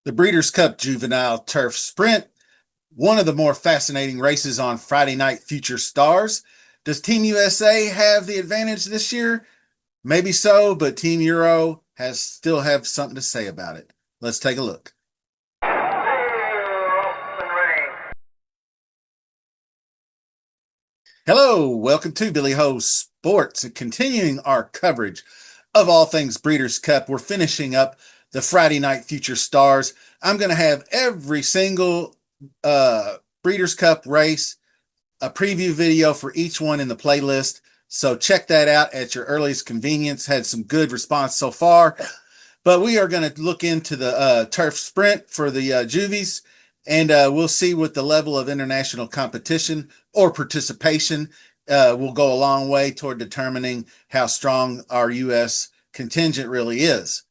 The Breeders' Cup Juvenile Turf Sprint, one of the more fascinating races on Friday Night Future Stars. Does Team USA have the advantage this year? Maybe so, but Team Euro has still have something to say about it. Let's take a look. Hello, welcome to Billy Ho Sports, and continuing our coverage of all things Breeders' Cup. We're finishing up the Friday Night Future Stars. I'm going to have every single Breeders' Cup race, a preview video for each one in the playlist. So check that out at your earliest convenience. Had some good response so far. But we are going to look into the turf sprint for the Juvies, and we'll see what the level of international competition or participation will go a long way toward determining how strong our U.S. contingent really is.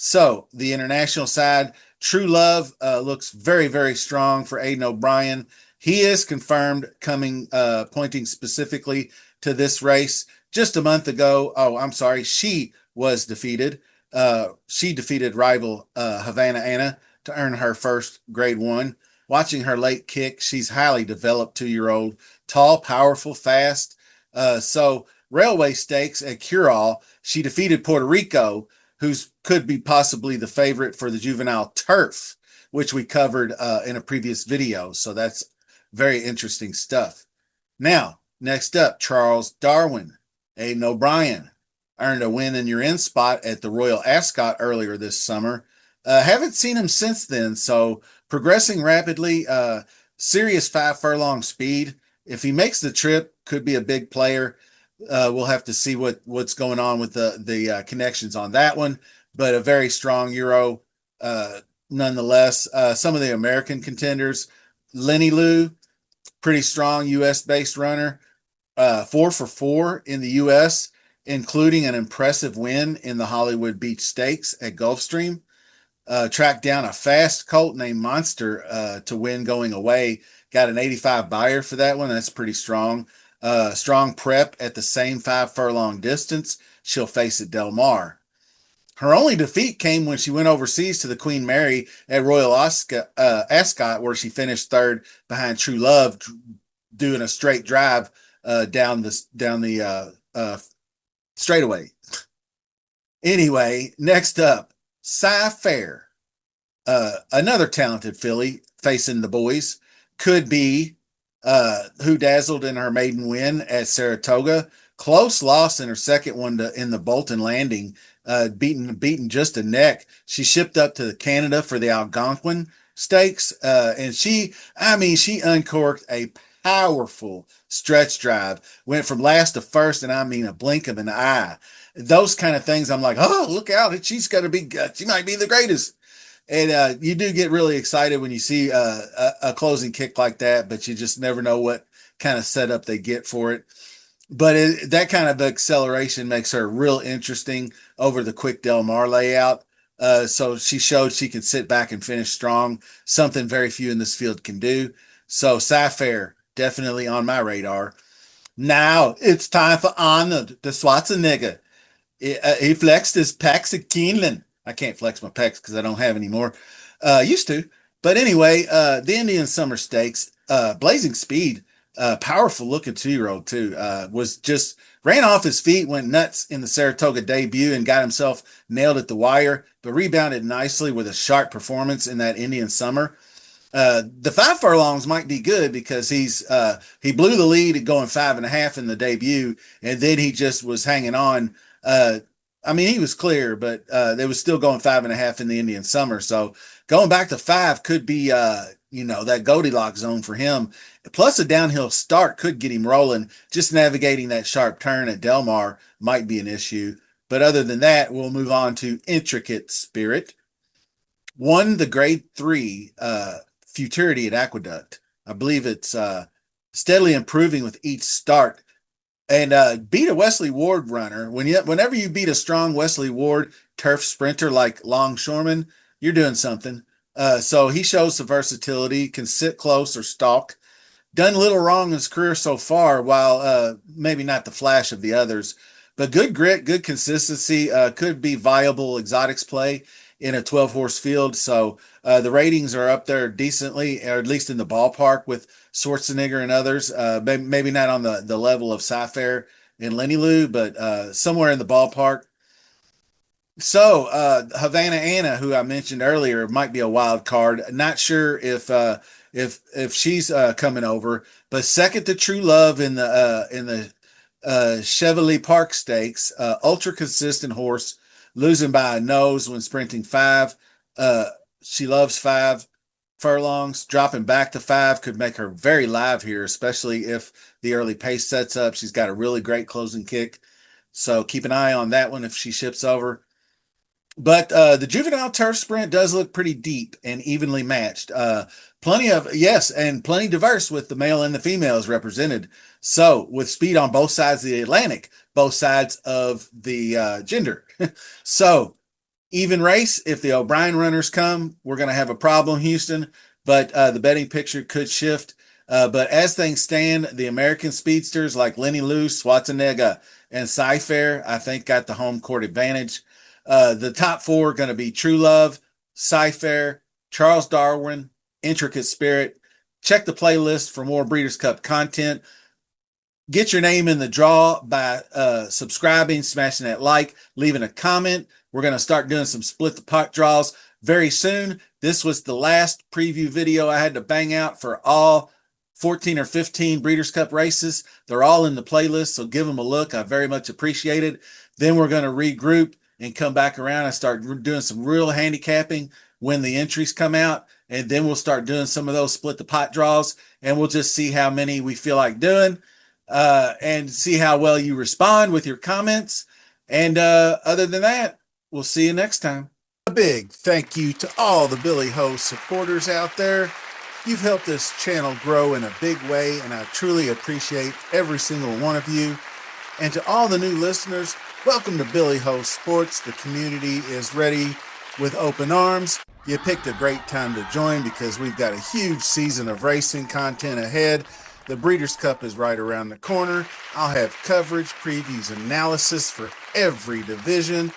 So the international side, True Love looks very, very strong for Aiden O'Brien. He is confirmed coming, pointing specifically to this race. Just a month ago, she was defeated. She defeated rival Havana Anna to earn her first grade one. Watching her late kick, she's highly developed 2-year-old, tall, powerful, fast. So railway stakes at Curall, she defeated Puerto Rico, who's could be possibly the favorite for the juvenile turf, which we covered in a previous video. So that's very interesting stuff. Now, next up, Charles Darwin, Aiden O'Brien earned a win in your in spot at the Royal Ascot earlier this summer. Haven't seen him since then, so progressing rapidly, serious 5 furlong speed. If he makes the trip, could be a big player. We'll have to see what's going on with the connections on that one, but a very strong Euro nonetheless. Some of the American contenders, Lenny Lou, pretty strong U.S. based runner, 4 for 4 in the U.S., including an impressive win in the Hollywood Beach Stakes at Gulfstream. Tracked down a fast colt named Monster to win going away. Got an 85 buyer for that one. That's pretty strong. Strong prep at the same 5 furlong distance. She'll face at Del Mar. Her only defeat came when she went overseas to the Queen Mary at Royal Ascot, where she finished third behind True Love, doing a straight drive down the straightaway. Anyway, next up, Cy Fair, another talented filly facing the boys, could be who dazzled in her maiden win at Saratoga. Close loss in her second one in the Bolton Landing, beaten just a neck. She shipped up to Canada for the Algonquin Stakes, and she uncorked a powerful stretch drive, went from last to first, and a blink of an eye. Those kind of things, I'm like, oh, look out, she's got to be, she might be the greatest. And you do get really excited when you see a closing kick like that, but you just never know what kind of setup they get for it. But that kind of acceleration makes her real interesting over the quick Del Mar layout. So she showed she can sit back and finish strong, something very few in this field can do. So Cy-Fair, definitely on my radar. Now it's time for Arnold, the Schwarzenegger. He flexed his pecs at Keeneland. I can't flex my pecs because I don't have any more. Used to. But anyway, the Indian Summer Stakes, blazing speed, powerful looking 2-year-old too, was just ran off his feet, went nuts in the Saratoga debut and got himself nailed at the wire, but rebounded nicely with a sharp performance in that Indian Summer. The 5 furlongs might be good because he blew the lead at going 5.5 in the debut, and then he just was hanging on. He was clear, but they was still going 5.5 in the Indian Summer. So going back to 5 could be that Goldilocks zone for him. Plus a downhill start could get him rolling. Just navigating that sharp turn at Del Mar might be an issue. But other than that, we'll move on to Intricate Spirit. Won the grade 3 Futurity at Aqueduct. I believe it's steadily improving with each start. And beat a Wesley Ward runner. Whenever you beat a strong Wesley Ward turf sprinter like Longshoreman, you're doing something. So he shows some versatility, can sit close or stalk. Done little wrong in his career so far, while maybe not the flash of the others. But good grit, good consistency, could be viable exotics play. in a 12 horse field. So the ratings are up there decently, or at least in the ballpark with Schwarzenegger and others. Maybe not on the level of Sci-Fair and Lenny Lou, but somewhere in the ballpark. So Havana Anna, who I mentioned earlier, might be a wild card. Not sure if she's coming over, but second to True Love in the Chevrolet Park Stakes, ultra consistent horse, losing by a nose when sprinting 5. Uh, she loves 5 furlongs. Dropping back to 5 could make her very live here, especially if the early pace sets up. She's got a really great closing kick, so keep an eye on that one if she ships over. But the juvenile turf sprint does look pretty deep and evenly matched. Plenty diverse with the male and the females represented. So with speed on both sides of the Atlantic, both sides of the gender. So even race. If the O'Brien runners come, we're going to have a problem, Houston. But the betting picture could shift. But as things stand, the American speedsters like Lenny Lou, Schwarzenegger, and Sci-Fair, I think, got the home court advantage. The top 4 are going to be True Love, Sci-Fair, Charles Darwin, Intricate Spirit. Check the playlist for more Breeders' Cup content. Get your name in the draw by subscribing, smashing that like, leaving a comment. We're going to start doing some split the pot draws very soon. This was the last preview video I had to bang out for all 14 or 15 Breeders' Cup races. They're all in the playlist, so give them a look. I very much appreciate it. Then we're going to regroup and come back around and start doing some real handicapping when the entries come out. And then we'll start doing some of those split the pot draws, and we'll just see how many we feel like doing. And see how well you respond with your comments. And other than that, we'll see you next time. A big thank you to all the Billy Ho supporters out there. You've helped this channel grow in a big way, and I truly appreciate every single one of you. And to all the new listeners, welcome to Billy Ho Sports. The community is ready with open arms. You picked a great time to join because we've got a huge season of racing content ahead. The Breeders' Cup is right around the corner. I'll have coverage, previews, analysis for every division.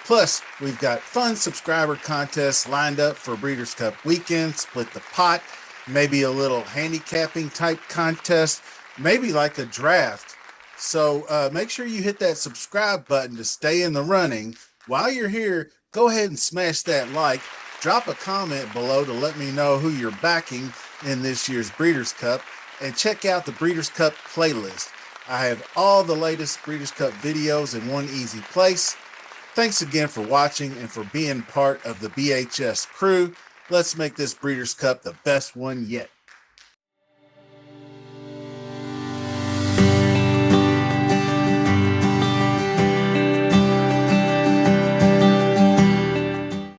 Plus, we've got fun subscriber contests lined up for Breeders' Cup weekend, split the pot, maybe a little handicapping type contest, maybe like a draft. So make sure you hit that subscribe button to stay in the running. While you're here, go ahead and smash that like. Drop a comment below to let me know who you're backing in this year's Breeders' Cup. And check out the Breeders' Cup playlist. I have all the latest Breeders' Cup videos in one easy place. Thanks again for watching and for being part of the BHS crew. Let's make this Breeders' Cup the best one yet.